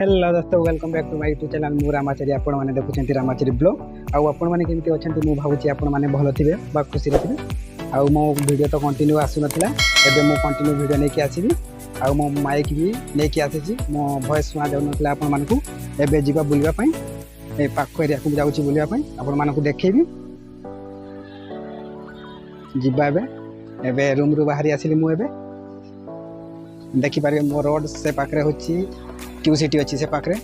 Hello दोस्तों welcome back to my YouTube channel मु रामाचारी आपण माने देखुछंती रामाचारी ब्लॉग आउ आपण माने केमती अछंती मु भाबुची आपण माने भलो थिबे बा खुशी रथिबे आउ मो वीडियो तो कंटिन्यू आसु नथिला एबे मु कंटिन्यू वीडियो नेकी आसीबी आउ मो माइक भी नेकी आसीची मो वॉइस सुना जाउ नथिला आपण मानकू एबे जिबा बुलिबा पई ए पाख एरिया को जाउची बुलिबा पई आपण मानकू देखैबी जिबा एबे रूम रु बाहरी आसीली मु एबे देखि पारे मो रोड से पाखरे होची क्यू सिटी अच्छी से पाखे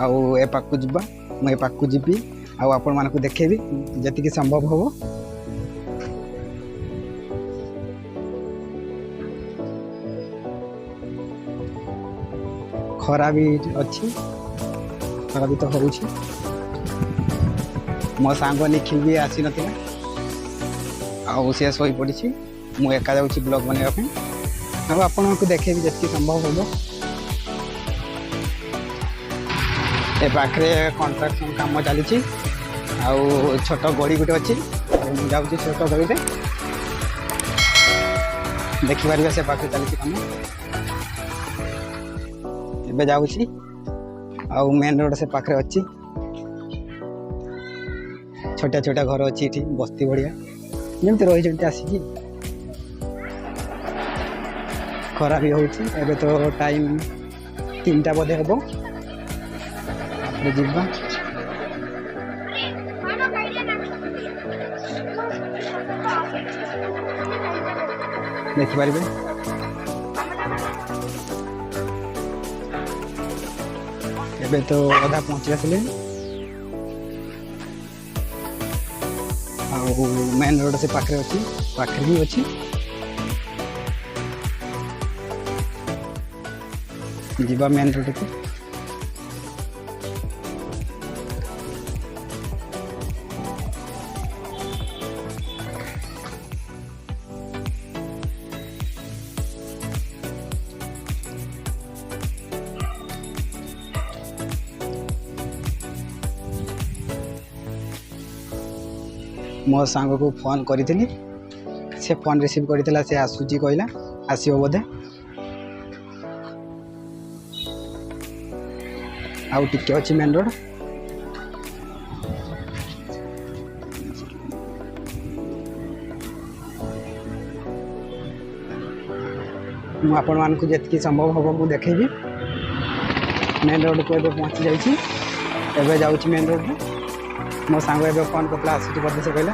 आउ ए पाक जीवा मुझे पाक जीवी आउ आपण मानक देखेबी जति संभव हो खरा भी अच्छी खरा भी तो हो मो सांग निखिल भी आसी नथिला आउ से सोई पड़ी मु एका जाऊँ ब्लॉग बनवाई आउ आपण को देखेबी जति संभव हो ए पाखे कंस्ट्रक्शन काम चली छोट गड़ी गोटे अच्छी जाऊँगी छोट गड़ी देखिपारे से पाखे चली कम ए जाऊँगी आउ मेन रोड से पाखे अच्छी छोटा छोटा घर अच्छी ये बस्ती भाया जमी रही आसिकी खरा भी हो तो टाइम 3टा बोधे हम जीवा देखिपारे एबे तो अधा पहुँची आसिले आउ मेन रोड से पाखे अच्छी पाखे भी अच्छी जीवा मेन रोड को मो सांग को फोन करी से फोन रिसीव करथिला से आसुची कहला आसीओ बोधे आउ टिके अच्छी मेन रोड मु आपण मानकु जतकी संभव हो मु देखेबी मेन रोड को एबे पहुंची जाईची एबे जाउची मेन रोड रे मो सांग एबे फोन करला आसुची बोधे से कहला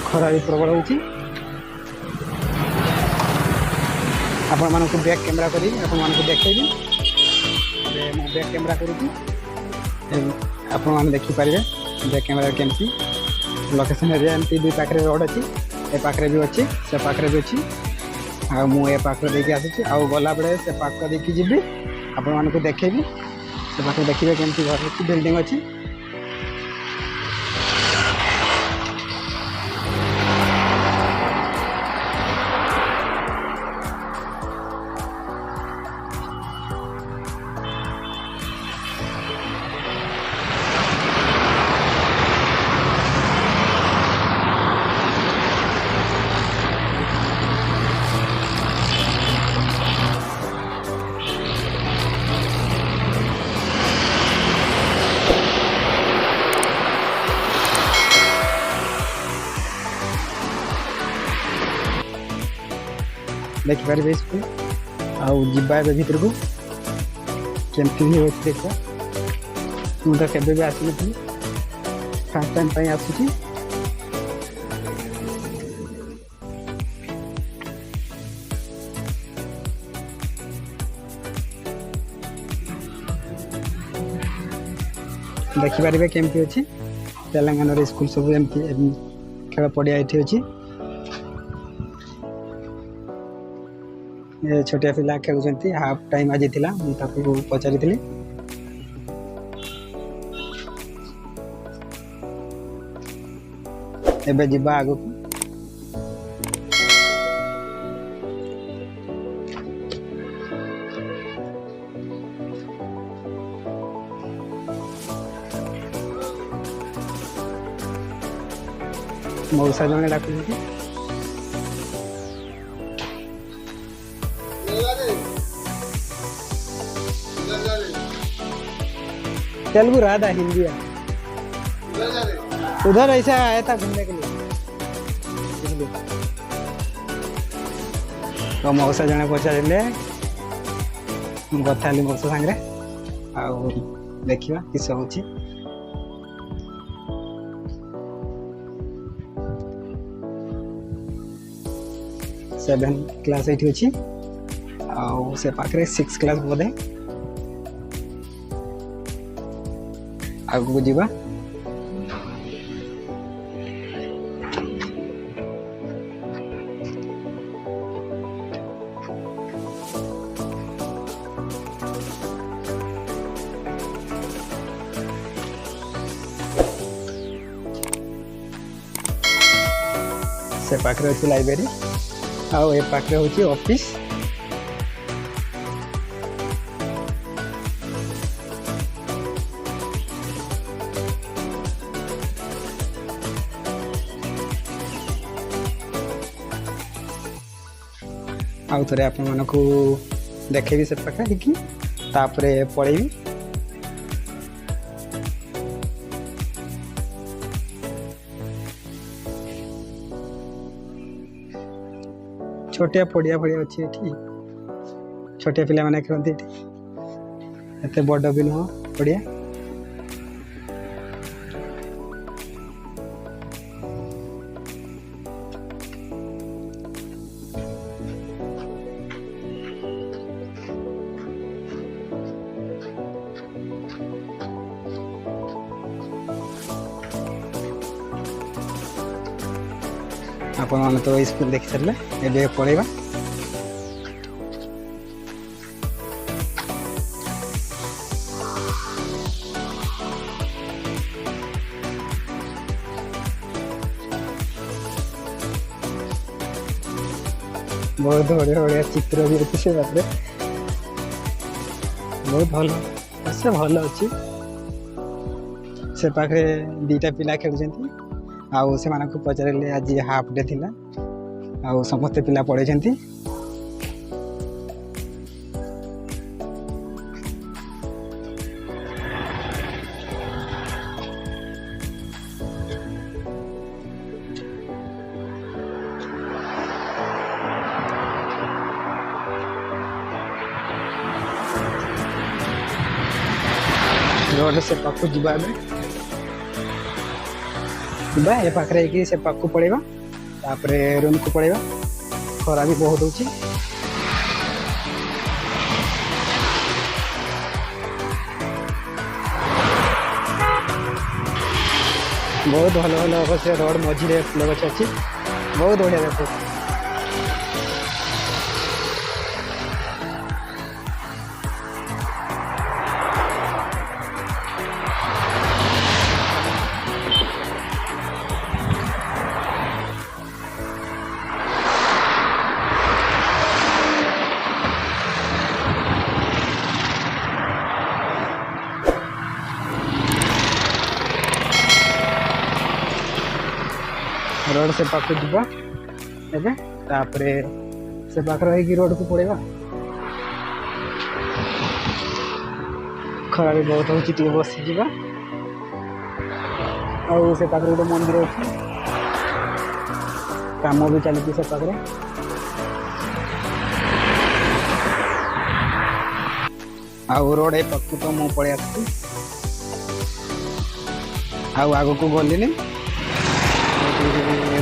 खरा भी प्रबल होची आपण मानकु बैक कैमरा करी आपण मानकु देखेबी मो बैक कैमरा करूची आपण मान देखि पारिबे बैक कैमरा केमती लोकेशन एरिया एमती दुई पाखरे रोड अच्छी ए पाखरे भी अच्छी से पाखरे भी अच्छी आ मु ए पाखरे देखि आसी आ गला बेले से पाख देखि जीबी आपण मानकु देखेबी से पाखरे देखिबे केमती घर अच्छी बिल्डिंग अच्छी देखिपारे इसको आउ जीवा ए भीतर को केमती भी होती देखा मुझे केबे भी आसी नथी फर्स्ट टाइम पई आसुची देखिपारे केमती अच्छी तेलंगाना स्कूल सब एमती खेल पड़िया ये अच्छी छोटिया पिला खेलुंट हाफ टाइम आज थी मुझे पचारि एबे जीवा आगु मौसा जने डाकुଛନ୍ତି तेलुगु राधा हिंदी है। उधर ऐसा आया था घूमने के लिए इसलिए। तो मौसा जने पचारे कथा मौसा सांगे देखा किस हूँ 7 क्लास ये अच्छी से पाखे 6 क्लास बोधे आगू जीवा से पाखे अच्छी लाइब्रेरी आउ ए पाखे हूँ ऑफिस। आउ थे आप देखेबी से पाखे देखी तापरे पढ़ेबी। छोटिया पड़िया भड़िया अच्छी छोटिया पिला माने खेलती एत बड़ भी नुह पड़िया। आपण मैंने तो स्कूल देखी सारे ए पढ़ेगा। बहुत बढ़िया बढ़िया चित्र भी अच्छे से बात बहुत भल से भल अच्छी से पाखे 2टा पिला खेलुंट आउ से मानक पचारे आज हाफ डे थिला आउ समस्त पिला पढ़े रोड से पाखु जीवा ए पाखे से पाक पड़ेगा तापरे रूम को पड़ेगा। खरा भी बहुत होची बहुत भल भल अवश्य रोड मझे फूल गछ अच्छी बहुत बढ़िया देखो। रोड से पाख जीवा एबे तापरे से पाख रही रोड को पड़ेगा। खरा भी बहुत होची बस जीवा आउ से पाख गोटे मंदिर अच्छी काम भी चलती से पाखे आउ रोड ए पाख तो मु पड़े आसती आग को गलिनी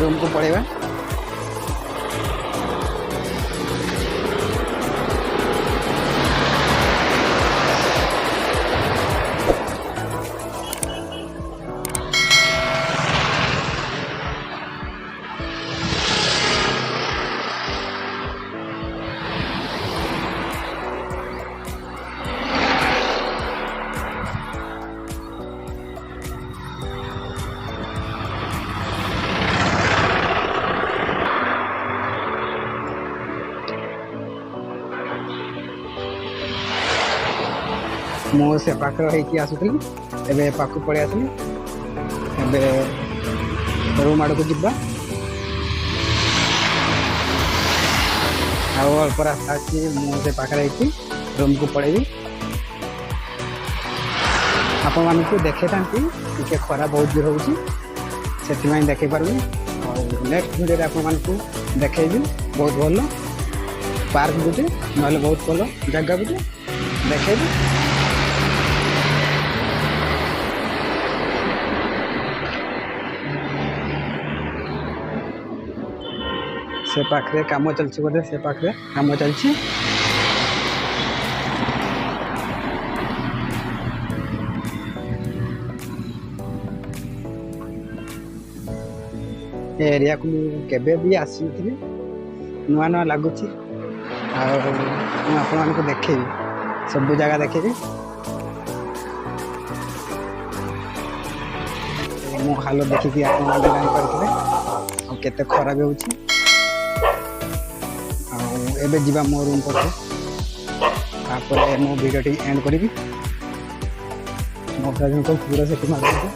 रूम को पड़ेगा। मुझे पाखे रही आसुली एवं पाक पड़े आसली रूम आड़ को जीवा अल्प रास्ता अच्छी मुझे पाखे रही रूम को पड़ेगी। ଆପଣମାନଙ୍କୁ ଦେଖେଇଥାନ୍ତି ଟିକେ ଖରା ବହୁତ ଜୋର ହେଉଛି ସେଥିପାଇଁ ଦେଖେଇ ପାରୁନି। ଆଉ ନେକ୍ସଟ ଭିଡ଼ିଓରେ ଆପଣମାନଙ୍କୁ ଦେଖେଇବି ବହୁତ ଭଲ ପାର୍କ ଗୋଟେ ନହେଲେ ବହୁତ ଭଲ ଜାଗା ଗୋଟେ ଦେଖେଇବି। से पाखे काम चलती बोधे से पाखे काम चलती एरिया को केबे भी आसी नथि नुआ नुआ लगुच आपको देखेबी सब जगह देखेबी मो हालत देखिकी आप जानपारे केते खरा भी होची एबे जीवा मो रूम पर तापर मो वीडियो टी एंड करी मो फ्रेंड को पूरा सेट मार दे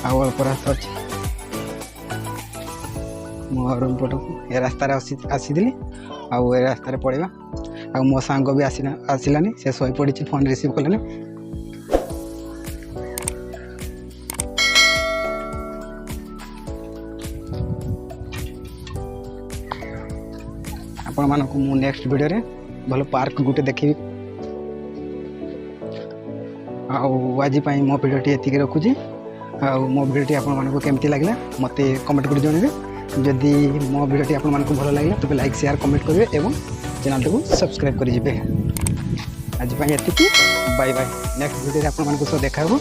आवर पर सच मो रूम पर ए रास्ता रे आसी दिली आ ए रास्ता रे पड़ेबा आ मो सांग भी आसिलानी से सोई पड़ी फोन रिसीव कलानी आपण मानक मु नेक्स्ट वीडियो रे भलो पार्क गुटे देखिबी आज मो वीडियो टी एतिक रखुची मो वीडियो टी आपण मानक केमती लागला मते कमेंट कर जणेबे जदि मो वीडियो टी आपण मानक भलो लागला तो लाइक शेयर कमेंट करिवे एवं चैनल को सब्सक्राइब करि जिवे आज एतिक बाय बाय नेक्स्ट वीडियो रे आपण मानक सो देखा हो।